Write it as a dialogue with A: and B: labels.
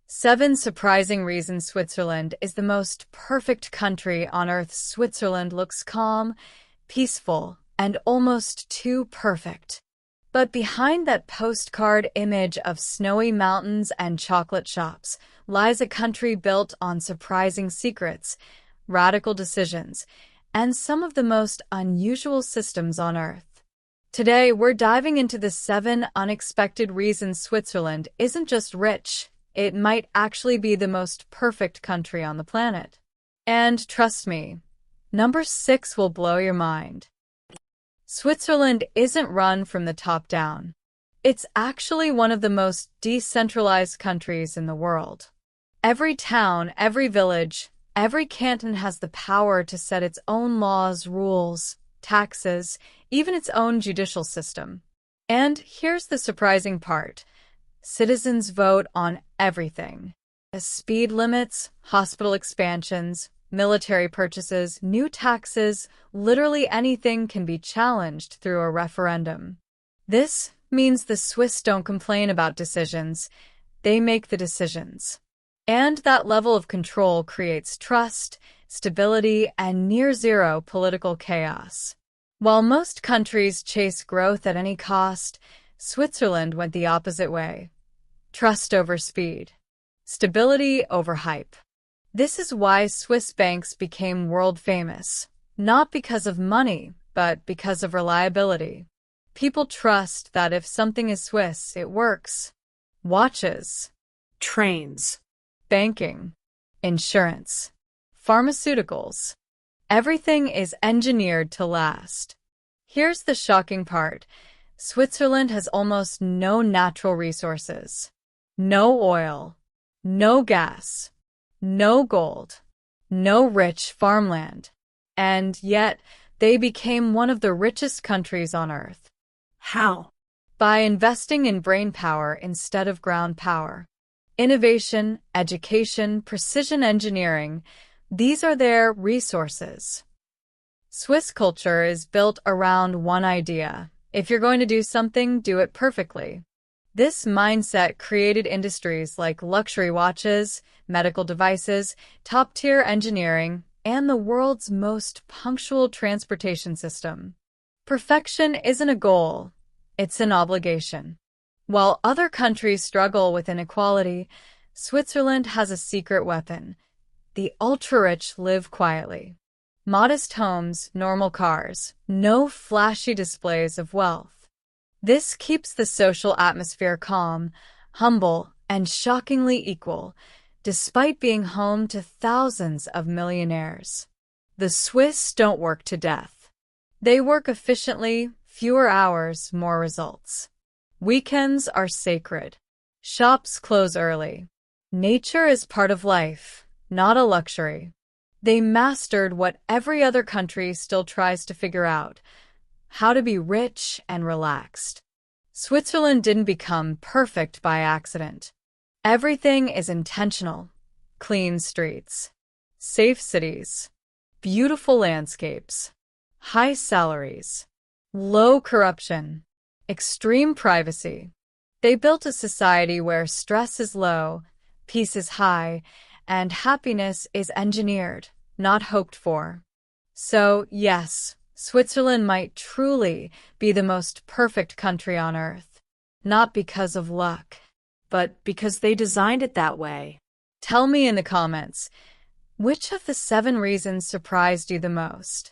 A: 7 Surprising Reasons Switzerland is the most perfect country on earth. Switzerland looks calm, peaceful, and almost too perfect. But behind that postcard image of snowy mountains and chocolate shops lies a country built on surprising secrets, radical decisions, and some of the most unusual systems on earth. Today, we're diving into the 7 unexpected reasons Switzerland isn't just rich, it might actually be the most perfect country on the planet. And trust me, number 6 will blow your mind. Switzerland isn't run from the top down. It's actually one of the most decentralized countries in the world. Every town, every village, every canton has the power to set its own laws, rules, taxes, even its own judicial system. And here's the surprising part. Citizens vote on everything. Speed limits, hospital expansions, military purchases, new taxes, literally anything can be challenged through a referendum. This means the Swiss don't complain about decisions, they make the decisions. And that level of control creates trust, stability, and near-zero political chaos. While most countries chase growth at any cost, Switzerland went the opposite way. Trust over speed. Stability over hype. This is why Swiss banks became world famous, not because of money, but because of reliability. People trust that if something is Swiss, it works. Watches,
B: Trains,
A: banking, insurance, pharmaceuticals. Everything is engineered to last. Here's the shocking part. Switzerland has almost no natural resources. No oil, no gas, no gold, no rich farmland. And yet, they became one of the richest countries on earth.
B: How?
A: By investing in brain power instead of ground power. Innovation, education, precision engineering, these are their resources. Swiss culture is built around one idea. If you're going to do something, do it perfectly. This mindset created industries like luxury watches, medical devices, top-tier engineering, and the world's most punctual transportation system. Perfection isn't a goal, it's an obligation. While other countries struggle with inequality, Switzerland has a secret weapon. The ultra-rich live quietly. Modest homes, normal cars, no flashy displays of wealth. This keeps the social atmosphere calm, humble, and shockingly equal, despite being home to thousands of millionaires. The Swiss don't work to death. They work efficiently, fewer hours, more results. Weekends are sacred. Shops close early. Nature is part of life, not a luxury. They mastered what every other country still tries to figure out: how to be rich and relaxed. Switzerland didn't become perfect by accident. Everything is intentional. Clean streets, safe cities, beautiful landscapes, high salaries, low corruption, extreme privacy. They built a society where stress is low, peace is high, and happiness is engineered, not hoped for. So, yes, Switzerland might truly be the most perfect country on earth, not because of luck, but because they designed it that way. Tell me in the comments, which of the 7 reasons surprised you the most?